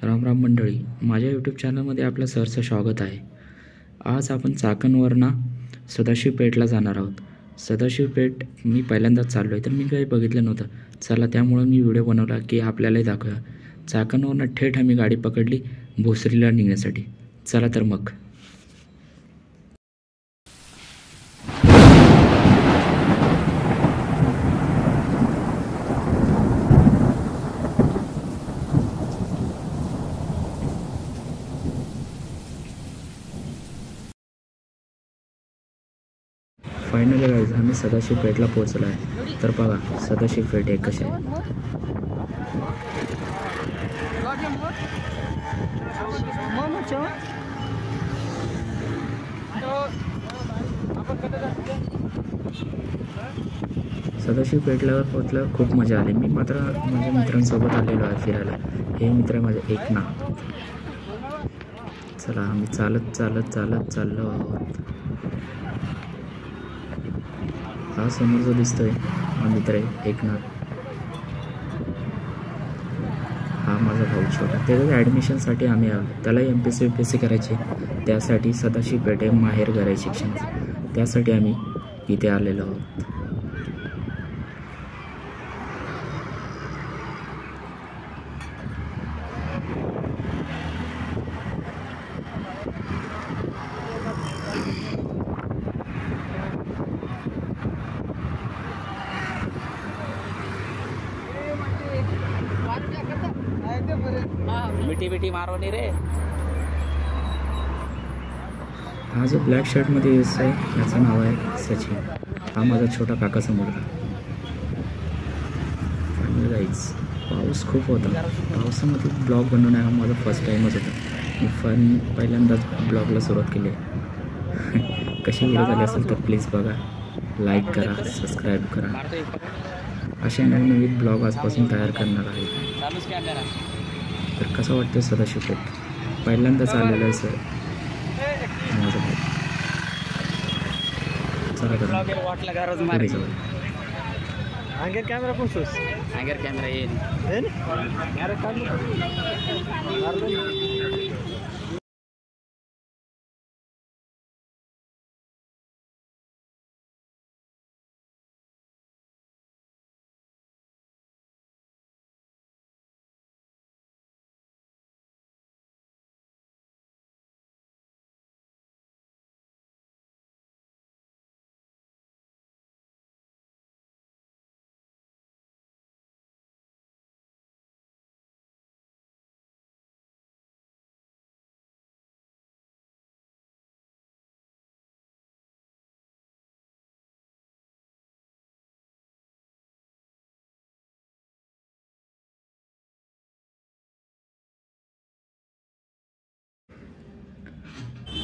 राम राम मंडळी, माझ्या यूट्यूब चॅनलमध्ये आपलं सहर्ष स्वागत आहे. आज आपण चाकणवरनं सदाशिव पेठला जाणार आहोत. सदाशिव पेठ मी पहिल्यांदाच चाललो आहे, तर मी काही बघितलं नव्हतं. चला त्यामुळं मी व्हिडिओ बनवला की आपल्यालाही दाखवूया. चाकणवरनं थेट आम्ही गाडी पकडली भोसरीला निघण्यासाठी. चला तर मग. फायनली गाईज आम्ही सदाशिव पेठला पोहोचलो आहे. तर बघा सदाशिव पेठ हे कसे आहे. सदाशिव पेठला पोहोचल्यावर खूप मजा आली. मी मात्र माझ्या मित्रांसोबत आलेलो आहे फिरायला. हे मित्र माझे एकनाथ. चला आम्ही चालत चाललो आहोत. हा समोर जो दिसतोय हा मित्र आहे एकनाथ. हा माझा भाऊ छोटा. त्याच्या ॲडमिशनसाठी आम्ही आलो. त्याला MPSC करायचे, त्यासाठी सदाशिव पेठ हे माहेर घर आहे शिक्षणाचं. त्यासाठी आम्ही इथे आलेलो आहोत. मिठी मारो नहीं रे. हा जो ब्लॅक शर्टमध्ये दिसतोय याचं नाव आहे सचिन. हा माझा छोटा काकाचा मुलगा. गाईज पाऊस खूप होता. पावसामध्ये ब्लॉग बनवणं हा माझा फर्स्ट टाईमच होता. मी पहिल्यांदाच ब्लॉगला सुरुवात केली आहे. कशी व्हिडिओ झाली असेल तर प्लीज बघा, लाईक करा, सबस्क्राईब करा. असे नवनवीन ब्लॉग आजपासून तयार करणार आहे. तर कसं वाटतं सदाशिव पेठ? पहिल्यांदाच आलेलं आहे सर माझं भाऊ. चला पुढे जाऊ. Angger camera khusus. Angger camera ini.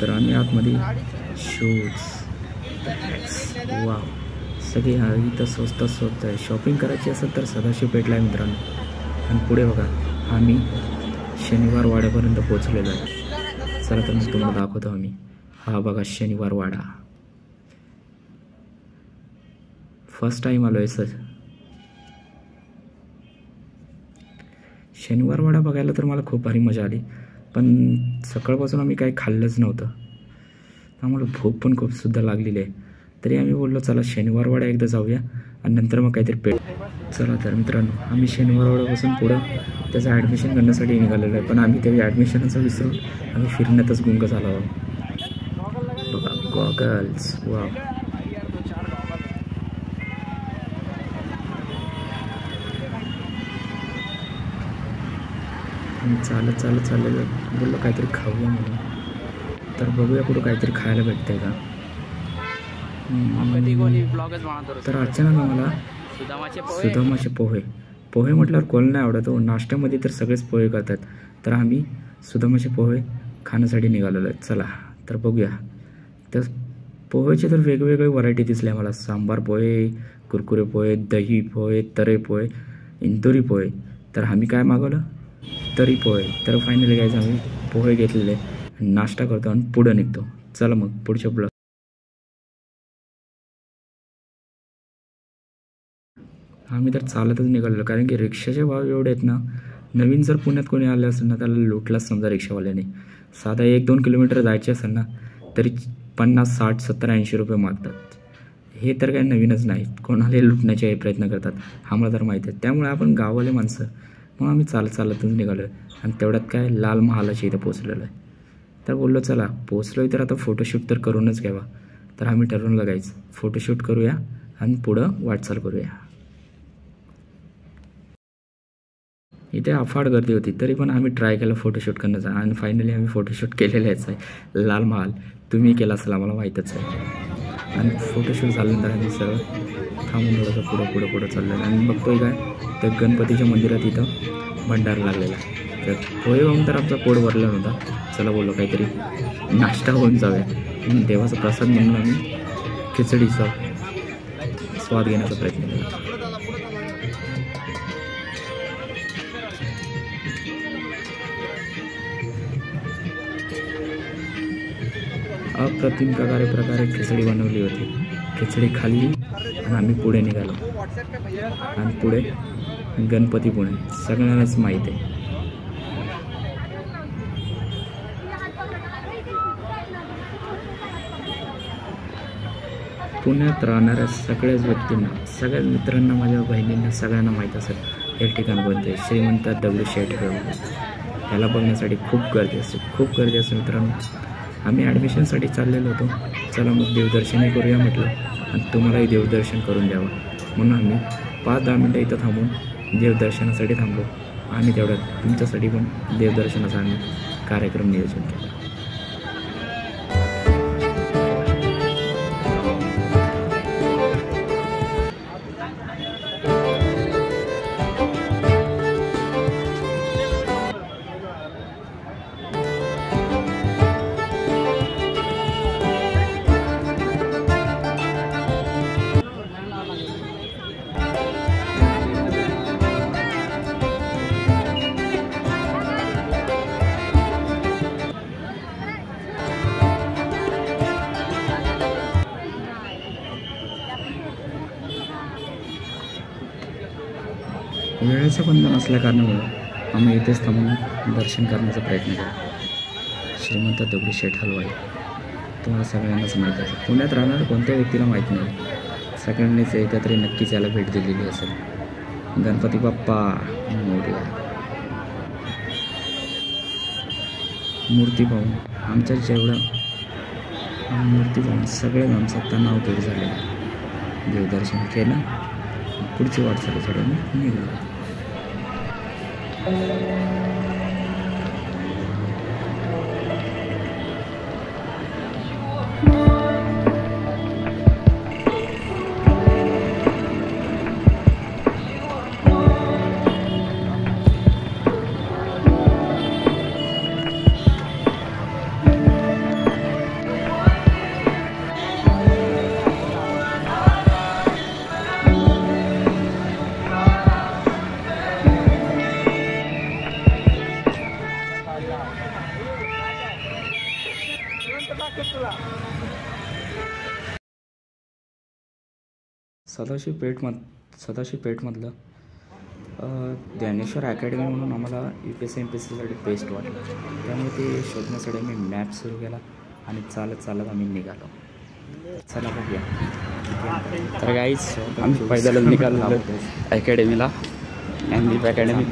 तर आम्ही आतमध्ये शूज, वाव सगळे इथं स्वस्त आहे. शॉपिंग करायची असेल तर सदाशिव पेठला आहे मित्रांनो. आणि पुढे बघा आम्ही शनिवार वाड्यापर्यंत पोहोचलेलो आहे. चला तर मग तुम्हाला दाखवतो आम्ही. हा बघा शनिवार वाडा. फर्स्ट टाईम आलो आहे सर. शनिवार वाडा बघायला तर मला खूप भारी मजा आली. पण सकाळपासून आम्ही काही खाल्लंच नव्हतं. आम्हाला भूक पण खूप सुद्धा लागलेली आहे. तरी आम्ही बोललो चला शनिवार वाडा एकदा जाऊया आणि नंतर मग काहीतरी पेठ. चला तर मित्रांनो आम्ही शनिवार वाड्यापासून पुढं त्याचं ॲडमिशन करण्यासाठी निघालेलो आहे. पण आम्ही त्या ॲडमिशनचं विसरून आम्ही फिरण्यातच गुंग झालो आहोत. बघा गॉगल्स, वा आम्ही चालत चाललेलो. बोललो काहीतरी खाऊया म्हणून. तर बघूया कुठं काहीतरी खायला भेटतंय का. तर अचानक आम्हाला सुदामाचे पोहे म्हटल्यावर कोण नाही आवडत हो. नाश्त्यामध्ये तर सगळेच पोहे करतात. तर आम्ही सुदामाचे पोहे खाण्यासाठी निघालेलो आहे. चला तर बघूया. तर पोहेचे तर वेगवेगळे व्हरायटी दिसले आम्हाला. सांबार पोहे, कुरकुरे पोहे, दही पोहे, तरे पोहे, इंदोरी पोहे. तर आम्ही काय मागवलं? तरी पोहे. तर फायनली गाईज आम्ही पोहे घेतलेले, नाश्ता करतो आणि पुढं निघतो. चला मग पुढच्या ब्लॉग. आम्ही तर चालतच निघालेलो, कारण की रिक्षाचे भाव एवढे आहेत ना नवीन जर पुण्यात कोणी आलं असेल ना त्याला लुटलाच समजा रिक्षावाल्याने. साधा 1-2 किलोमीटर जायचे असेल ना तरी 50, 60, 70, 80 रुपये मागतात. हे तर काही नवीनच नाही, कोणालाही लुटण्याचे प्रयत्न करतात, आम्हाला तर माहीत आहे. त्यामुळे आपण गाववाले माणसं मग आम्ही चालतच निघालो आहे. आणि तेवढ्यात काय लाल महालाच्या इथं पोचलेलो आहे. तर बोललो चला पोचलो आहे तर आता फोटोशूट तर करूनच घ्यावा. तर आम्ही ठरवून गाईच फोटोशूट करूया आणि पुढं वाटचाल करूया. इथे अफाट गर्दी होती तरी पण आम्ही ट्राय केलं फोटोशूट करण्याचा आणि फायनली आम्ही फोटोशूट केलेलेच आहे. लाल महाल तुम्ही केला असेल आम्हाला माहीतच आहे. आणि फोटोशूट झाल्यानंतर आम्ही सर्व थांबून थोडंसं पुढं चाललेलं आणि बघतोय काय तर गणपतीच्या मंदिरात इथं भंडारा लागलेला आहे. तर पोहे होऊन तर आमचा पोट भरला नव्हता. चला बोललो काहीतरी नाश्ता होऊन जाऊया. देवाचा प्रसाद म्हणून आम्ही खिचडीचा स्वाद घेण्याचा प्रयत्न केला. अप्रतिम प्रकारे खिचडी बनवली होती. खिचडी खाल्ली आणि आम्ही पुढे निघालो. आणि पुढे गणपतीपुणे सगळ्यांनाच माहीत आहे. पुण्यात राहणाऱ्या सगळ्याच व्यक्तींना, सगळ्याच मित्रांना, माझ्या बहिणींना सगळ्यांना माहीत असेल हे ठिकाण कोणते. श्रीमंत दगडूशेठ हलवाई. याला बघण्यासाठी खूप गर्दी असते मित्रांनो. आम्ही ॲडमिशनसाठी चाललेलो होतो. चला मग देवदर्शनही करूया म्हटलं आणि तुम्हालाही देवदर्शन करून द्यावं म्हणून आम्ही 5-10 मिनटं इथं थांबून देवदर्शनासाठी थांबलो. आणि तेवढ्यात तुमच्यासाठी पण देवदर्शनाचा आम्ही कार्यक्रम नियोजन केला. वेळेचं बंधन असल्या कारणामुळे आम्ही इथेच थांबून दर्शन करण्याचा प्रयत्न केला. श्रीमंत दगडूशेठ हलवाई तुम्हाला सगळ्यांनाच माहीत असेल. पुण्यात राहणाऱ्या कोणत्या व्यक्तीला माहीत नाही. सगळ्यांनीच एकदा तरी नक्कीच याला भेट दिलेली असेल. गणपती बाप्पा मोरया. मूर्ती पाहून आमच्या मूर्ती पाहून सगळेच आमचा तणाव दूर झालेला. देवदर्शन केलं, पुढची वाटचाल चढवून निघालो. सदाशिव पेठमधलं ज्ञानेश्वर अकॅडमी म्हणून आम्हाला UPSC MPSCसाठी बेस्ट वाटलं. त्यामुळे ते शोधण्यासाठी आम्ही मॅप सुरू केला आणि चालत आम्ही निघालो. चला बघूया. तर गाईज आम्ही पैदलच निघालो अकॅडमीला. ज्ञानदीप अकॅडमी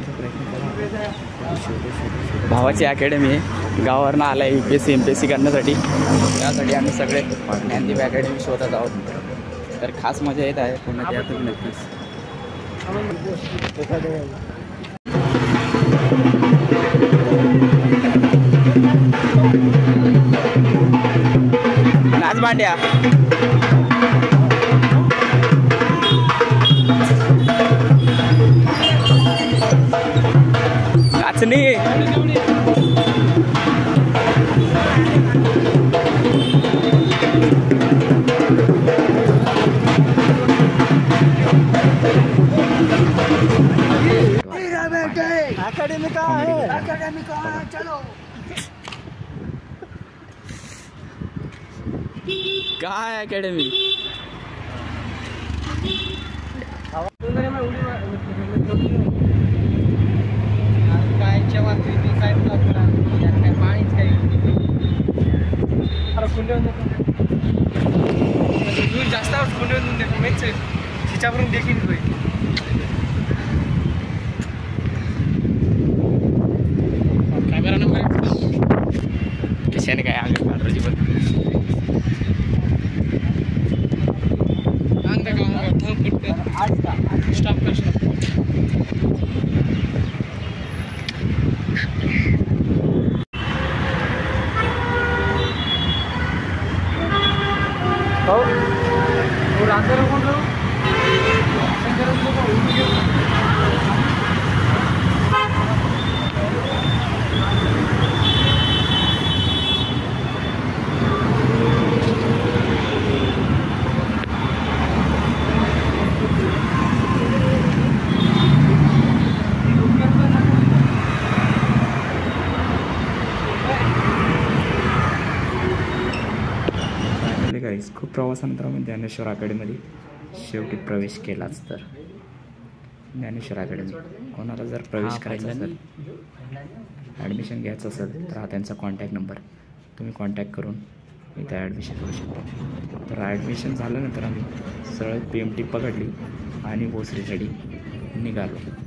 भावाची अकॅडमी आहे. गावावरनं आला आहे UPSC MPSC करण्यासाठी. त्यासाठी आम्ही सगळे ज्ञानदीप अकॅडमी शोधत आहोत. तर खास मजा येत आहे. पुण्यात या तुम्ही नक्कीच. नाच भांड्या नाचणी अकेडमी का है चलो. कहाँ है अकेडमी? कॅमेरा नंबर कशाने काय आगे काढायची पण स्टॉप कर गाईस खूप प्रवासानंतर आम्ही ज्ञानेश्वर अकॅडमीमध्ये शेवटी प्रवेश केलाच. तर ज्ञानेश्वर अकॅडमी कोणाला जर प्रवेश करायचा असेल ॲडमिशन घ्यायचं असेल तर हा त्यांचा कॉन्टॅक्ट नंबर, तुम्ही कॉन्टॅक्ट करून इथं ॲडमिशन करू शकता. तर ॲडमिशन झाल्यानंतर आम्ही सरळ PMT पकडली आणि भोसरीसाठी निघालो.